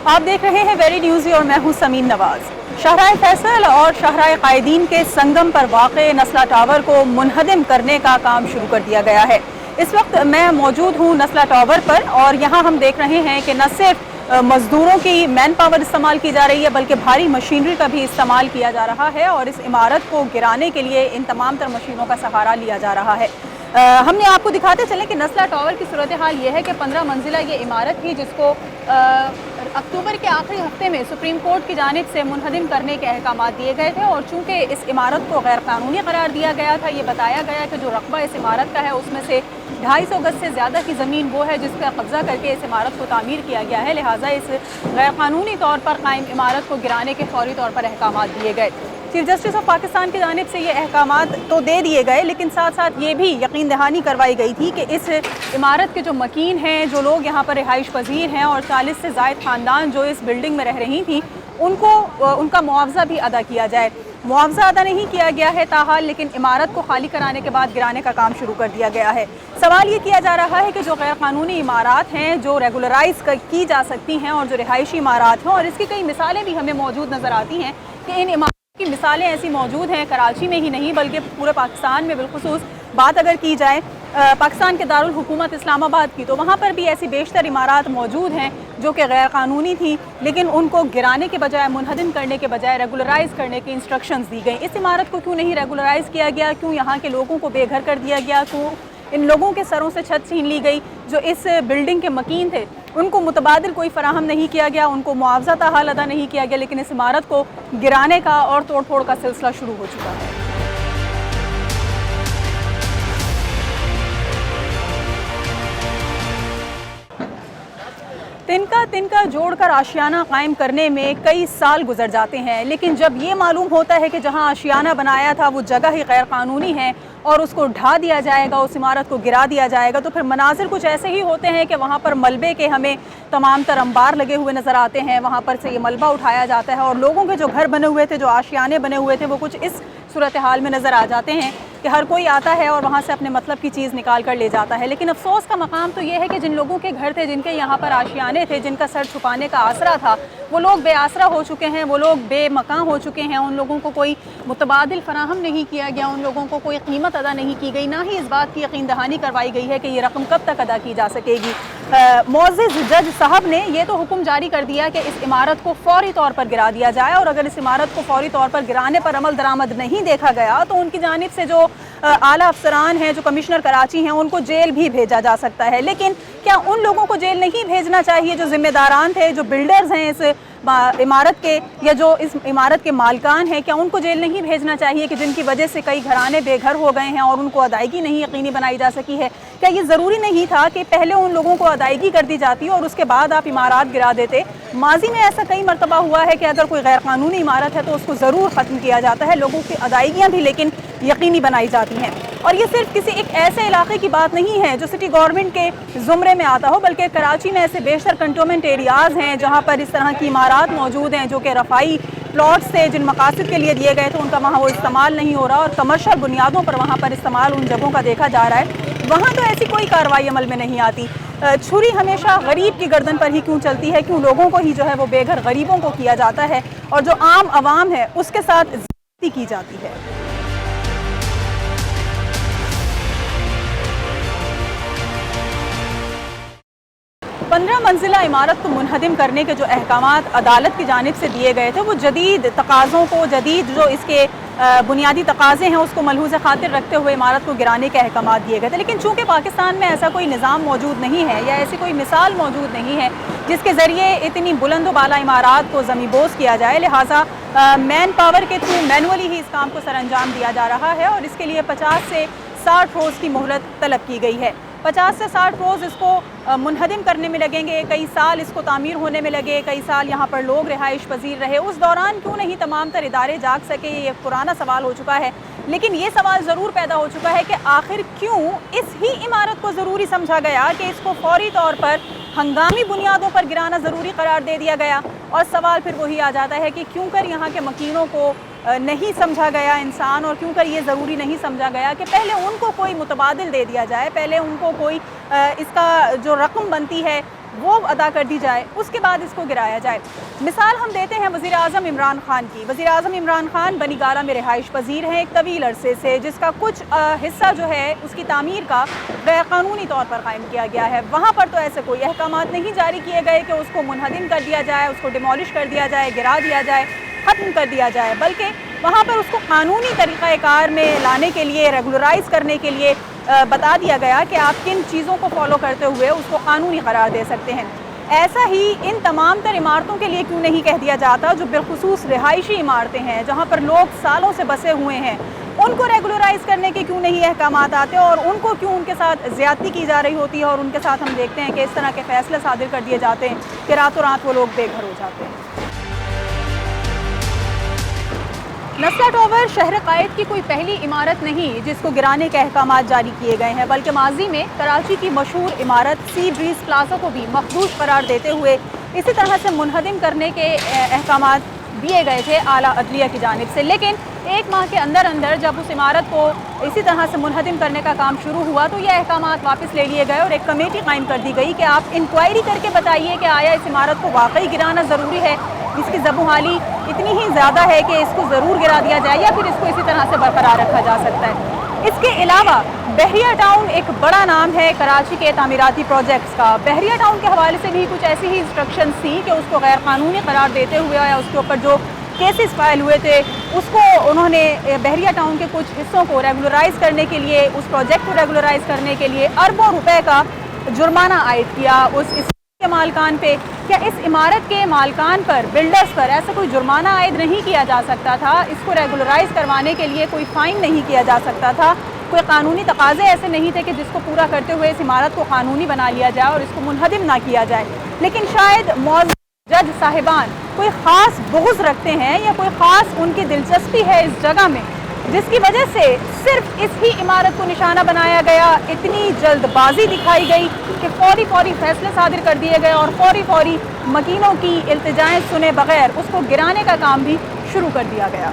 आप देख रहे हैं वेरी न्यूज़ी और मैं हूं समीन नवाज। शाहराह फैसल और शाहराह कायदीन के संगम पर वाक़े नस्ला टावर को मुनहदम करने का काम शुरू कर दिया गया है। इस वक्त मैं मौजूद हूं नस्ला टावर पर और यहां हम देख रहे हैं कि न सिर्फ मज़दूरों की मैन पावर इस्तेमाल की जा रही है बल्कि भारी मशीनरी का भी इस्तेमाल किया जा रहा है और इस इमारत को गिराने के लिए इन तमाम तर मशीनों का सहारा लिया जा रहा है। हमने आपको दिखाते चले कि नस्ला टावर की सूरत हाल ये है कि 15 मंजिला ये इमारत थी जिसको अक्टूबर के आखिरी हफ्ते में सुप्रीम कोर्ट की जानिब से मुनहदम करने के अहकाम दिए गए थे और चूँकि इस इमारत को गैर कानूनी करार दिया गया था, ये बताया गया कि जो रकबा इस इमारत का है उसमें से 250 गज से ज़्यादा की ज़मीन वो है जिसका कब्ज़ा करके इस इमारत को तामीर किया गया है। लिहाजा इस गैर कानूनी तौर पर कायम इमारत को गिराने के फौरी तौर पर अहकाम दिए गए। चीफ जस्टिस ऑफ पाकिस्तान की जानिब से ये अहकामात तो दे दिए गए, लेकिन साथ साथ ये भी यकीन दहानी करवाई गई थी कि इस इमारत के जो मकीन हैं, जो लोग यहाँ पर रिहाइश पजीर हैं और 40 से ज़ायद ख़ानदान जो इस बिल्डिंग में रह रही थी उनका मुआवजा भी अदा किया जाए। मुआवजा अदा नहीं किया गया है ताहाल, लेकिन इमारत को खाली कराने के बाद गिराने का काम शुरू कर दिया गया है। सवाल ये किया जा रहा है कि जो गैर कानूनी इमारत हैं जो रेगुलराइज की जा सकती हैं और जो रिहाइशी इमारत हैं, और इसकी कई मिसालें भी हमें मौजूद नज़र आती हैं कि इन इमारत की मिसालें ऐसी मौजूद हैं कराची में ही नहीं बल्कि पूरे पाकिस्तान में। बिलखुसूस बात अगर की जाए पाकिस्तान के दारुल हुकूमत इस्लामाबाद की, तो वहाँ पर भी ऐसी बेशतर इमारत मौजूद हैं जो कि गैर कानूनी थी, लेकिन उनको गिराने के बजाय, मुनहदम करने के बजाय रेगुलराइज करने की इंस्ट्रक्शंस दी गई। इस इमारत को क्यों नहीं रेगुलराइज किया गया? क्यों यहाँ के लोगों को बेघर कर दिया गया? क्यों इन लोगों के सरों से छत छीन ली गई? जो इस बिल्डिंग के मकीन थे उनको मुतबादिल कोई फराहम नहीं किया गया, उनको मुआवजा ताहाल अदा नहीं किया गया, लेकिन इस इमारत को गिराने का और तोड़ फोड़ का सिलसिला शुरू हो चुका है। तिनका जोड़कर आशियाना कायम करने में कई साल गुजर जाते हैं, लेकिन जब ये मालूम होता है कि जहां आशियाना बनाया था वो जगह ही गैर कानूनी है और उसको ढा दिया जाएगा, उस इमारत को गिरा दिया जाएगा, तो फिर मनाजिर कुछ ऐसे ही होते हैं कि वहाँ पर मलबे के हमें तमाम तर अंबार लगे हुए नज़र आते हैं। वहाँ पर से ये मलबा उठाया जाता है और लोगों के जो घर बने हुए थे, जो आशियाने बने हुए थे, वो कुछ इस सूरत हाल में नज़र आ जाते हैं कि हर कोई आता है और वहाँ से अपने मतलब की चीज़ निकाल कर ले जाता है। लेकिन अफसोस का मकाम तो ये है कि जिन लोगों के घर थे, जिनके यहाँ पर आशियाने थे, जिनका सर छुपाने का आसरा था, वो लोग बेआसरा हो चुके हैं, वो लोग बेमकान हो चुके हैं। उन लोगों को कोई मुतबादिल फराहम नहीं किया गया, उन लोगों को कोई कीमत अदा नहीं की गई, ना ही इस बात की यकीन दहानी करवाई गई है कि ये रकम कब तक अदा की जा सकेगी। मोअज़्ज़िज़ जज साहब ने ये तो हुक्म जारी कर दिया कि इस इमारत को फौरी तौर पर गिरा दिया जाए, और अगर इस इमारत को फौरी तौर पर गिराने पर अमल दरामद नहीं देखा गया तो उनकी जानिब से जो आला अफसरान हैं, जो कमिश्नर कराची हैं, उनको जेल भी भेजा जा सकता है। लेकिन क्या उन लोगों को जेल नहीं भेजना चाहिए जो जिम्मेदारान थे, जो बिल्डर्स हैं इस इमारत के, या जो इस इमारत के मालकान हैं? क्या उनको जेल नहीं भेजना चाहिए कि जिनकी वजह से कई घराने बेघर हो गए हैं और उनको अदायगी नहीं यकीनी बनाई जा सकी है? क्या ये ज़रूरी नहीं था कि पहले उन लोगों को अदायगी कर दी जाती और उसके बाद आप इमारत गिरा देते? माजी में ऐसा कई मरतबा हुआ है कि अगर कोई गैर कानूनी इमारत है तो उसको ज़रूर ख़त्म किया जाता है, लोगों की अदायगियाँ भी लेकिन यकीनी बनाई जाती हैं। और ये सिर्फ किसी एक ऐसे इलाके की बात नहीं है जो सिटी गवर्नमेंट के ज़ुमरे में आता हो, बल्कि कराची में ऐसे बेशतर कंटोनमेंट एरियाज़ हैं जहाँ पर इस तरह की इमारत मौजूद हैं जो कि रफ़ाई प्लॉट से जिन मकासद के लिए दिए गए थे उनका वहाँ वो इस्तेमाल नहीं हो रहा और कमर्शल बुनियादों पर वहाँ पर इस्तेमाल उन जगहों का देखा जा रहा है। वहाँ तो ऐसी कोई कार्रवाई अमल में नहीं आती। छुरी हमेशा गरीब की गर्दन पर ही क्यों चलती है? क्यों लोगों को ही जो है वो बेघर गरीबों को किया जाता है और जो आम आवाम है उसके साथ ज़्यादती की जाती है? 15 मंजिला इमारत को मुनहदम करने के जो अहकामात अदालत की जानिब से दिए गए थे वो जदीद तकाज़ों को, जदीद जो इसके बुनियादी तकाज़े हैं उसको मलहूज़ खातिर रखते हुए इमारत को गिराने के अहकामात दिए गए थे। लेकिन चूँकि पाकिस्तान में ऐसा कोई निज़ाम मौजूद नहीं है या ऐसी कोई मिसाल मौजूद नहीं है जिसके ज़रिए इतनी बुलंद बाला इमारत को ज़मींबोस किया जाए, लिहाजा मैन पावर के थ्रू मैनुअली ही इस काम को सरअंजाम दिया जा रहा है और इसके लिए 50 से 60 रोज़ की मोहलत तलब की गई है। 50 से 60 रोज़ इसको मुनहदम करने में लगेंगे, कई साल इसको तामीर होने में लगे, कई साल यहाँ पर लोग रिहाइश पजीर रहे। उस दौरान क्यों नहीं तमाम तर इदारे जाग सके, ये पुराना सवाल हो चुका है। लेकिन ये सवाल ज़रूर पैदा हो चुका है कि आखिर क्यों इस ही इमारत को ज़रूरी समझा गया कि इसको फौरी तौर पर हंगामी बुनियादों पर गिराना ज़रूरी करार दे दिया गया। और सवाल फिर वही आ जाता है कि क्यों कर यहाँ के मकीनों को नहीं समझा गया इंसान, और क्यों कर ये ज़रूरी नहीं समझा गया कि पहले उनको कोई मुतबादिल दे दिया जाए, पहले उनको कोई इसका जो रकम बनती है وہ ادا کر دی جائے، اس کے بعد اس کو گرایا جائے۔ مثال ہم دیتے ہیں وزیر اعظم عمران خان کی۔ وزیر اعظم عمران خان بنی گالہ میں رہائش پذیر ہیں ایک طویل عرصے سے، جس کا کچھ حصہ جو ہے اس کی تعمیر کا غیر قانونی طور پر قائم کیا گیا ہے۔ وہاں پر تو ایسے کوئی احکامات نہیں جاری کیے گئے کہ اس کو منہدم کر دیا جائے، اس کو ڈیمولش کر دیا جائے، گرا دیا جائے، ختم کر دیا جائے، بلکہ وہاں پر اس کو قانونی طریقہ کار میں لانے کے لیے، ریگولرائز کرنے کے لیے بتا دیا گیا کہ آپ کن چیزوں کو فالو کرتے ہوئے اس کو قانونی قرار دے سکتے ہیں۔ ایسا ہی ان تمام تر عمارتوں کے لیے کیوں نہیں کہہ دیا جاتا جو بالخصوص رہائشی عمارتیں ہیں، جہاں پر لوگ سالوں سے بسے ہوئے ہیں، ان کو ریگولرائز کرنے کے کیوں نہیں احکامات آتے اور ان کو کیوں ان کے ساتھ زیادتی کی جا رہی ہوتی ہے اور ان کے ساتھ ہم دیکھتے ہیں کہ اس طرح کے فیصلے صادر کر دیے جاتے ہیں کہ راتوں رات وہ لوگ بے گھر ہو جاتے ہیں۔ نسلا ٹاور شہر قائد کی کوئی پہلی عمارت نہیں جس کو گرانے کے احکامات جاری کیے گئے ہیں، بلکہ ماضی میں کراچی کی مشہور عمارت سی بریز پلازا کو بھی مخدوش قرار دیتے ہوئے اسی طرح سے منہدم کرنے کے احکامات دیے گئے تھے اعلیٰ عدلیہ کی جانب سے، لیکن ایک ماہ کے اندر جب اس عمارت کو اسی طرح سے منہدم کرنے کا کام شروع ہوا تو یہ احکامات واپس لے لیے گئے اور ایک کمیٹی قائم کر دی گئی کہ آپ انکوائری کر کے بتائیے کہ آیا اس عمارت کو واقعی گرانا ضروری ہے، اس کی زب و حالی اتنی ہی زیادہ ہے کہ اس کو ضرور گرا دیا جائے یا پھر اس کو اسی طرح سے برقرار رکھا جا سکتا ہے۔ اس کے علاوہ بحریہ ٹاؤن ایک بڑا نام ہے کراچی کے تعمیراتی پروجیکٹس کا۔ بحریہ ٹاؤن کے حوالے سے بھی کچھ ایسی ہی انسٹرکشنز تھی کہ اس کو غیر قانونی قرار دیتے ہوئے یا اس کے اوپر جو کیسز فائل ہوئے تھے اس کو انہوں نے بحریہ ٹاؤن کے کچھ حصوں کو ریگولرائز کرنے کے لیے، اس پروجیکٹ کو ریگولرائز کرنے کے لیے اربوں روپے کا جرمانہ عائد کیا اس کے مالکان پہ۔ کیا اس عمارت کے مالکان پر، بلڈرز پر ایسا کوئی جرمانہ عائد نہیں کیا جا سکتا تھا؟ اس کو ریگولرائز کروانے کے لیے کوئی فائن نہیں کیا جا سکتا تھا؟ کوئی قانونی تقاضے ایسے نہیں تھے کہ جس کو پورا کرتے ہوئے اس عمارت کو قانونی بنا لیا جائے اور اس کو منہدم نہ کیا جائے؟ لیکن شاید معزز جج صاحبان کوئی خاص بغض رکھتے ہیں یا کوئی خاص ان کی دلچسپی ہے اس جگہ میں، جس کی وجہ سے صرف اس ہی عمارت کو نشانہ بنایا گیا، اتنی جلد بازی دکھائی گئی کہ فوری فیصلے صادر کر دیے گئے اور فوری مکینوں کی التجائیں سنے بغیر اس کو گرانے کا کام بھی شروع کر دیا گیا۔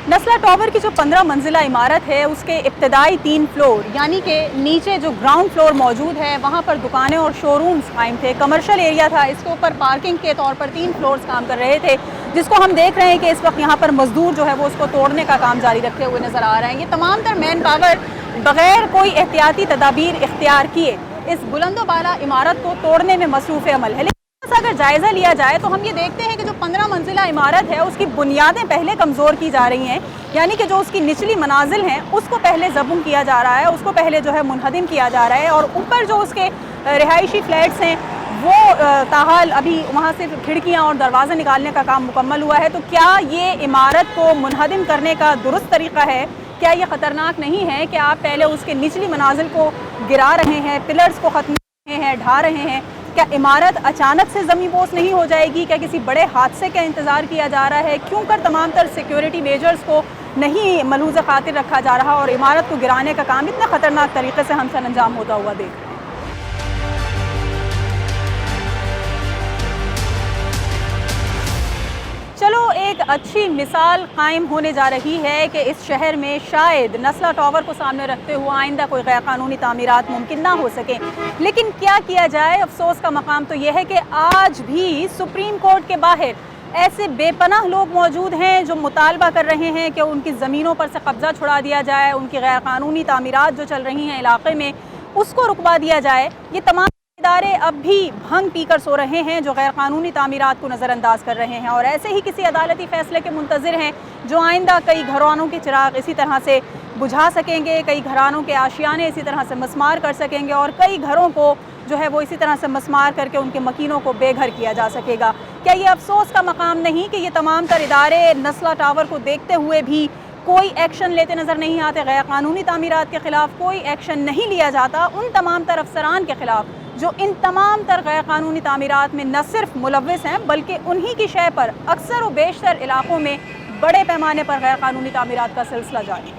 نسلا ٹاور کی جو 15 منزلہ عمارت ہے اس کے ابتدائی 3 فلور یعنی کہ نیچے جو گراؤنڈ فلور موجود ہے وہاں پر دکانیں اور شو رومز قائم تھے، کمرشل ایریا تھا، اس کے اوپر پارکنگ کے طور پر 3 فلورز کام کر رہے تھے، جس کو ہم دیکھ رہے ہیں کہ اس وقت یہاں پر مزدور جو ہے وہ اس کو توڑنے کا کام جاری رکھتے ہوئے نظر آ رہے ہیں۔ یہ تمام تر مین پاور بغیر کوئی احتیاطی تدابیر اختیار کیے اس بلند و بالا عمارت کو توڑنے میں مصروف عمل ہے۔ اگر جائزہ لیا جائے تو ہم یہ دیکھتے ہیں کہ جو 15 منزلہ عمارت ہے اس کی بنیادیں پہلے کمزور کی جا رہی ہیں، یعنی کہ جو اس کی نچلی منازل ہیں اس کو پہلے ضبط کیا جا رہا ہے، اس کو پہلے جو ہے منہدم کیا جا رہا ہے، اور اوپر جو اس کے رہائشی فلیٹس ہیں وہ تاحال ابھی وہاں سے کھڑکیاں اور دروازے نکالنے کا کام مکمل ہوا ہے۔ تو کیا یہ عمارت کو منہدم کرنے کا درست طریقہ ہے؟ کیا یہ خطرناک نہیں ہے کہ آپ پہلے اس کے نچلی منازل کو گرا رہے ہیں، پلرز کو ختم کر رہے ہیں، ڈھا رہے ہیں؟ کیا عمارت اچانک سے زمین بوس نہیں ہو جائے گی؟ کیا کسی بڑے حادثے کا انتظار کیا جا رہا ہے؟ کیوں کر تمام تر سیکیورٹی میجرز کو نہیں ملحوظ خاطر رکھا جا رہا اور عمارت کو گرانے کا کام اتنے خطرناک طریقے سے ہم سر انجام ہوتا ہوا دیکھ رہے ہیں؟ چلو ایک اچھی مثال قائم ہونے جا رہی ہے کہ اس شہر میں شاید نسلا ٹاور کو سامنے رکھتے ہوئے آئندہ کوئی غیر قانونی تعمیرات ممکن نہ ہو سکیں، لیکن کیا جائے؟ افسوس کا مقام تو یہ ہے کہ آج بھی سپریم کورٹ کے باہر ایسے بے پناہ لوگ موجود ہیں جو مطالبہ کر رہے ہیں کہ ان کی زمینوں پر سے قبضہ چھڑا دیا جائے، ان کی غیر قانونی تعمیرات جو چل رہی ہیں علاقے میں اس کو رکوا دیا جائے۔ یہ تمام ادارے اب بھی بھنگ پی کر سو رہے ہیں جو غیر قانونی تعمیرات کو نظر انداز کر رہے ہیں، اور ایسے ہی کسی عدالتی فیصلے کے منتظر ہیں جو آئندہ کئی گھرانوں کے چراغ اسی طرح سے بجھا سکیں گے، کئی گھرانوں کے آشیانے اسی طرح سے مسمار کر سکیں گے، اور کئی گھروں کو جو ہے وہ اسی طرح سے مسمار کر کے ان کے مکینوں کو بے گھر کیا جا سکے گا۔ کیا یہ افسوس کا مقام نہیں کہ یہ تمام تر ادارے نسلا ٹاور کو دیکھتے ہوئے بھی کوئی ایکشن لیتے نظر نہیں آتے؟ غیر قانونی تعمیرات کے خلاف کوئی ایکشن نہیں لیا جاتا ان تمام تر افسران کے خلاف جو ان تمام تر غیر قانونی تعمیرات میں نہ صرف ملوث ہیں بلکہ انہی کی شے پر اکثر و بیشتر علاقوں میں بڑے پیمانے پر غیر قانونی تعمیرات کا سلسلہ جاری ہے۔